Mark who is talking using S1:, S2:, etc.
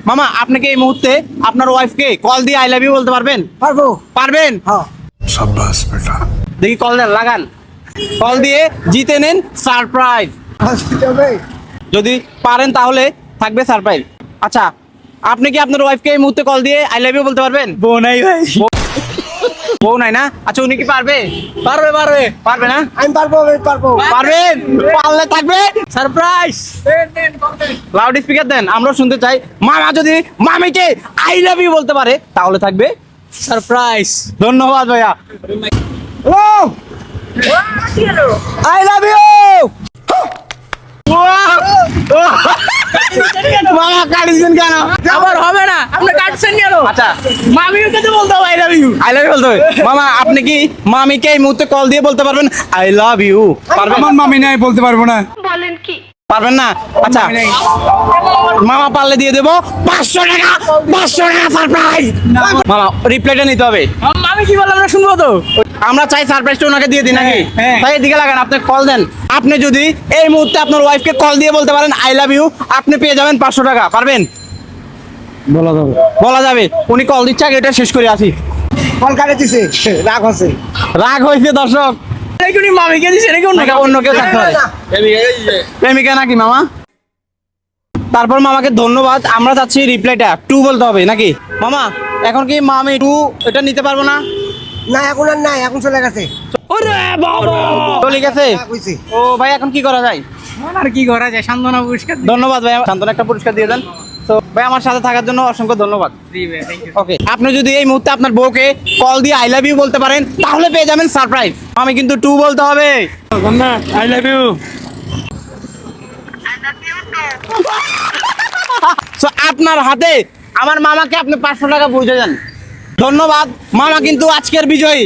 S1: মামা আপনি কি এই মুহূর্তে আপনার ওয়াইফকে কল দিয়ে আই লাভ ইউ বলতে পারবেন?
S2: পারবো।
S1: পারবেন?
S2: হ্যাঁ।
S3: शाबाश बेटा।
S1: দেখি কল দেন, লাগান। কল দিয়ে জিতে নেন সারপ্রাইজ।
S2: যাবে।
S1: যদি পারেন তাহলে থাকবে সারপ্রাইজ। আচ্ছা, আপনি কি আপনার ওয়াইফকে এই মুহূর্তে কল দিয়ে আই লাভ ইউ বলতে পারবেন?
S2: বউ নাই ভাই।
S1: বউ নাই না? আচ্ছা, উনি কি পারবে?
S2: পারবে পারবে
S1: পারবে না?
S2: আমি পারবো আমি পারবো।
S1: পারবেন? পারলে থাকবে সারপ্রাইজ। লাউড স্পিকার দেন, আমরা শুনতে চাই। মামা যদি মামিকে আই লাভ ইউ বলতে পারে তাহলে থাকবে সারপ্রাইজ। ধন্যবাদ ভাইয়া।
S2: Hello I love you.
S1: মামা কাটিছেন কেন?
S4: আবার হবে না, আপনি কাটছেন কেন?
S1: আচ্ছা,
S4: মামিকে তো বলতে হবে I love you.
S1: I love you বলতে হবে। মামা আপনি কি মামিকে এই মুহূর্তে কল দিয়ে বলতে পারবেন আই লাভ ইউ? পারবেন?
S3: আমার মামি নাই বলতে পারবো না।
S1: পারবেন না? আচ্ছা, মামা পারলে দিয়ে দেবো 500 টাকা। 500 টাকা সারপ্রাইজ। মামা রিপ্লাইটা নিতে হবে।
S4: মামি কি বলে আমরা শুনবো তো।
S1: আমরা চাই সারপ্রাইজটা ওনাকে দিয়ে দিই নাকি?
S4: হ্যাঁ।
S1: তাই এদিকে লাগান, আপনি কল দেন। আপনি যদি এই মুহূর্তে আপনার ওয়াইফকে কল দিয়ে বলতে পারেন আই লাভ ইউ, আপনি পেয়ে যাবেন 500 টাকা। পারবেন?
S3: বলা যাবে।
S1: বলা যাবে। উনি কল দিচ্ছে, আগে এটা শেষ করে আসি।
S2: কল কাটে দিছে রাগ আছে।
S1: রাগ হয়েছে দর্শক।
S4: এখনই মামিকে দিছে নাকি অন্য
S1: নাকি অন্য কেউ থাকতে পারে? প্রেমিকা নাকি মামা? তারপর মামাকে ধন্যবাদ। আমরা চাচ্ছি রিপ্লাইটা 2 বলতে হবে নাকি? মামা এখন কি মামি 2 এটা নিতে পারবো না?
S2: না এখন আর নাই, এখন চলে গেছে।
S1: চলে গেছে?
S2: রাগ হইছে।
S1: ও ভাই, এখন কি করা যায়?
S4: আর কি করা যায়, সান্ত্বনা পুরস্কার
S1: ধন্যবাদ ভাই, শান্তনু একটা পুরস্কার দিয়ে দেন। তো ভাই আমার সাথে থাকার জন্য অসংখ্য ধন্যবাদ।
S4: দিবে। Thank you.
S1: ওকে, আপনি যদি এই মুহূর্তে আপনার বউকে কল দিয়ে আই লাভ ইউ বলতে পারেন তাহলে পেয়ে যাবেন সারপ্রাইজ। আমি কিন্তু 2 বলতে হবে।
S3: I love you.
S1: সো আপনার হাতে আমার মামাকে আপনি 500 টাকা বুঝে যান। ধন্যবাদ, মামা কিন্তু আজকের বিজয়ী।